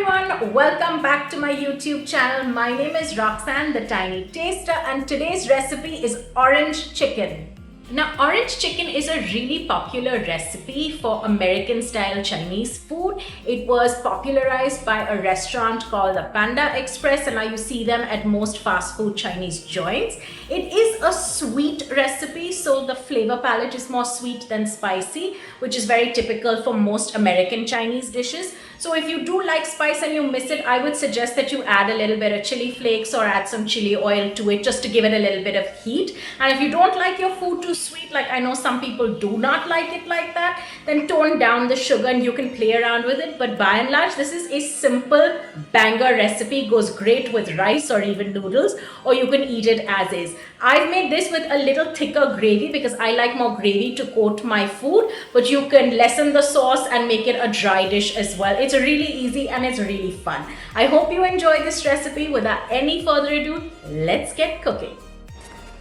everyone, welcome back to my YouTube channel. My name is Roxanne, the Tiny Taster, and today's recipe is orange chicken. Now, orange chicken is a really popular recipe for American style Chinese food. It was popularized by a restaurant called the Panda Express, and now you see them at most fast food Chinese joints. It is a sweet recipe, so the flavor palette is more sweet than spicy, which is very typical for most American Chinese dishes. So if you do like spice and you miss it, I would suggest that you add a little bit of chili flakes or add some chili oil to it just to give it a little bit of heat. And if you don't like your food too sweet, like I know some people do not like it like that, then tone down the sugar and you can play around with it. But by and large, this is a simple banger recipe. Goes great with rice or even noodles, or you can eat it as is. I've made this with a little thicker gravy because I like more gravy to coat my food, but you can lessen the sauce and make it a dry dish as well. It's really easy and it's really fun. I hope you enjoy this recipe. Without any further ado, let's get cooking.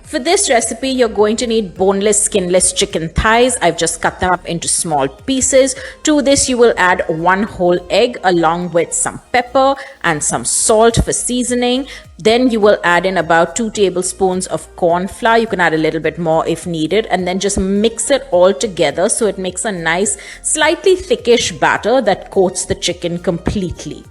For this recipe, you're going to need boneless, skinless chicken thighs. I've just cut them up into small pieces. To this, you will add 1 whole egg along with some pepper and some salt for seasoning. Then you will add in about 2 tablespoons of corn flour. You can add a little bit more if needed, and then just mix it all together so it makes a nice, slightly thickish batter that coats the chicken completely.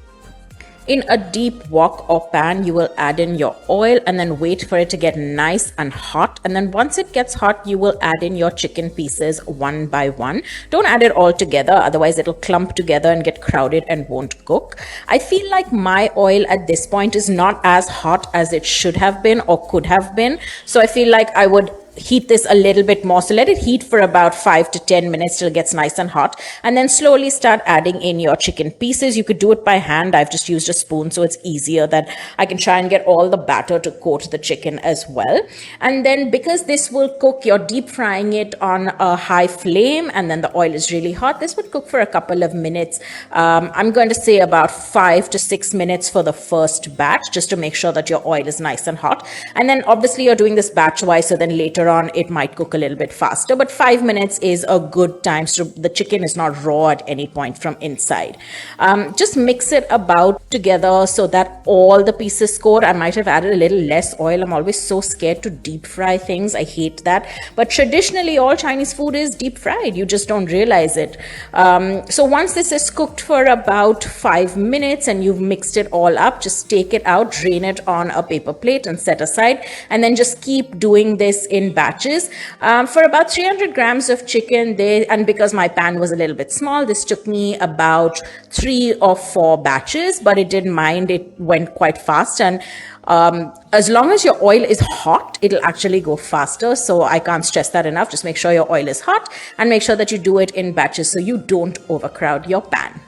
In a deep wok or pan, you will add in your oil and then wait for it to get nice and hot. And then once it gets hot, you will add in your chicken pieces one by one. Don't add it all together, otherwise it'll clump together and get crowded and won't cook. I feel like my oil at this point is not as hot as it should have been or could have been. So I feel like I would heat this a little bit more. So let it heat for about 5 to 10 minutes till it gets nice and hot, and then slowly start adding in your chicken pieces. You could do it by hand. I've just used a spoon so it's easier that I can try and get all the batter to coat the chicken as well. And then because this will cook, you're deep frying it on a high flame and then the oil is really hot. This would cook for a couple of minutes. I'm going to say about 5 to 6 minutes for the first batch, just to make sure that your oil is nice and hot. And then obviously you're doing this batch wise, so then later on it might cook a little bit faster, but 5 minutes is a good time so the chicken is not raw at any point from inside. Just mix it about together so that all the pieces coat. I might have added a little less oil. I'm always so scared to deep fry things. I hate that, but traditionally all Chinese food is deep fried. You just don't realize it. So once this is cooked for about 5 minutes and you've mixed it all up, just take it out, drain it on a paper plate and set aside, and then just keep doing this in batches. For about 300 grams of chicken, and because my pan was a little bit small, this took me about 3 or 4 batches, but it didn't mind. It went quite fast, and as long as your oil is hot, it'll actually go faster. So I can't stress that enough. Just make sure your oil is hot and make sure that you do it in batches so you don't overcrowd your pan.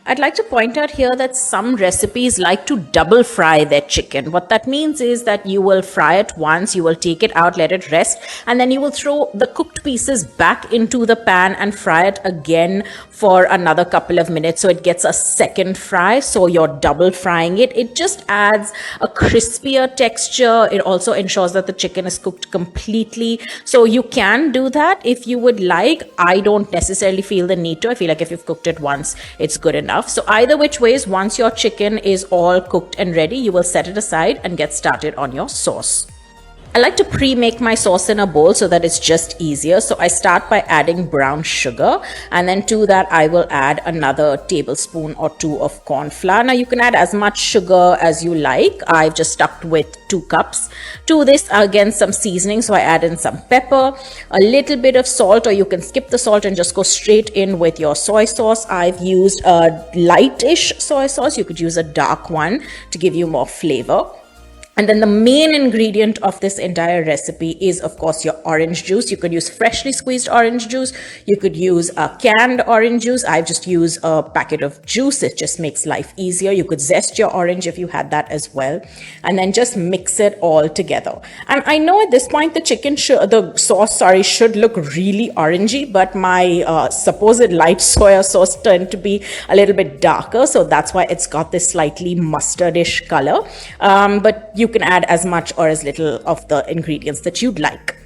I'd like to point out here that some recipes like to double fry their chicken. What that means is that you will fry it once, you will take it out, let it rest, and then you will throw the cooked pieces back into the pan and fry it again for another couple of minutes so it gets a second fry. So you're double frying it. It just adds a crispier texture. It also ensures that the chicken is cooked completely. So you can do that if you would like. I don't necessarily feel the need to. I feel like if you've cooked it once, it's good enough. So either which ways, once your chicken is all cooked and ready, you will set it aside and get started on your sauce. I like to pre-make my sauce in a bowl so that it's just easier. So I start by adding brown sugar, and then to that I will add another tablespoon or 2 of corn flour. Now you can add as much sugar as you like. I've just stuck with 2 cups. To this again some seasoning, so I add in some pepper, a little bit of salt, or you can skip the salt and just go straight in with your soy sauce. I've used a lightish soy sauce. You could use a dark one to give you more flavor. And then the main ingredient of this entire recipe is, of course, your orange juice. You could use freshly squeezed orange juice. You could use a canned orange juice. I just use a packet of juice. It just makes life easier. You could zest your orange if you had that as well. And then just mix it all together. And I know at this point the sauce should look really orangey, but my supposed light soya sauce turned to be a little bit darker. So that's why it's got this slightly mustardish color. But you can add as much or as little of the ingredients that you'd like.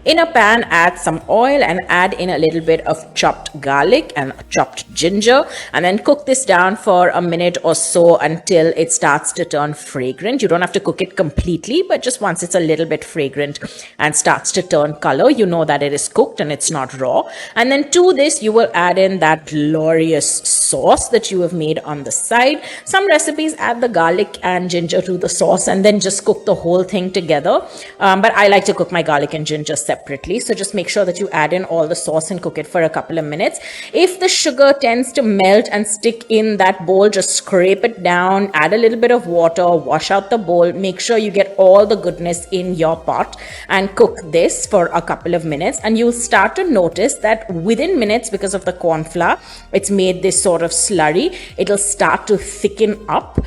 In a pan, add some oil and add in a little bit of chopped garlic and chopped ginger, and then cook this down for a minute or so until it starts to turn fragrant. You don't have to cook it completely, but just once it's a little bit fragrant and starts to turn color, you know that it is cooked and it's not raw. And then to this, you will add in that glorious sauce that you have made on the side. Some recipes add the garlic and ginger to the sauce and then just cook the whole thing together. But I like to cook my garlic and ginger separately. So just make sure that you add in all the sauce and cook it for a couple of minutes. If the sugar tends to melt and stick in that bowl, just scrape it down, add a little bit of water, wash out the bowl, make sure you get all the goodness in your pot and cook this for a couple of minutes. And you'll start to notice that within minutes, because of the corn flour, it's made this sort of slurry. It'll start to thicken up.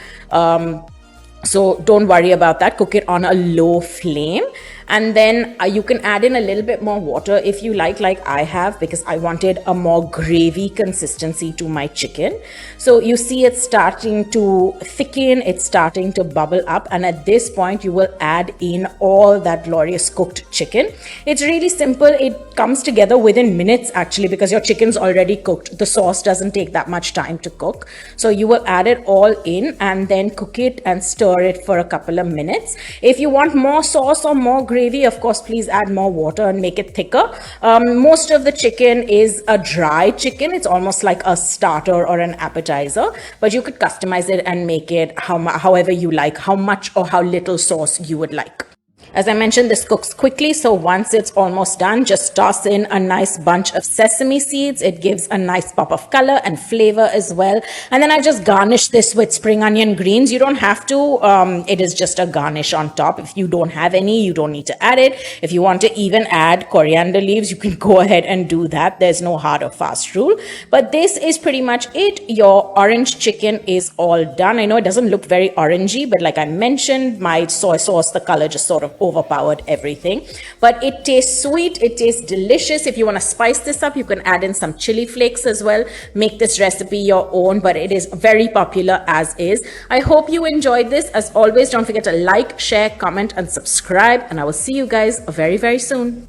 So don't worry about that. Cook it on a low flame. And then you can add in a little bit more water if you like I have, because I wanted a more gravy consistency to my chicken. So you see it's starting to thicken, it's starting to bubble up, and at this point you will add in all that glorious cooked chicken. It's really simple. It comes together within minutes actually, because your chicken's already cooked. The sauce doesn't take that much time to cook. So you will add it all in and then cook it and stir it for a couple of minutes. If you want more sauce or more gravy, of course, please add more water and make it thicker. Most of the chicken is a dry chicken. It's almost like a starter or an appetizer, but you could customize it and make it however you like, how much or how little sauce you would like. As I mentioned, this cooks quickly, so once it's almost done, just toss in a nice bunch of sesame seeds. It gives a nice pop of color and flavor as well. And then I just garnish this with spring onion greens. You don't have to. It is just a garnish on top. If you don't have any, you don't need to add it. If you want to even add coriander leaves, you can go ahead and do that. There's no hard or fast rule. But this is pretty much it. Your orange chicken is all done. I know it doesn't look very orangey, but like I mentioned, my soy sauce, the color just sort of overpowered everything, but it tastes sweet, it tastes delicious. If you want to spice this up, you can add in some chili flakes as well. Make this recipe your own, but it is very popular as is. I hope you enjoyed this. As always, don't forget to like, share, comment and subscribe, and I will see you guys very, very soon.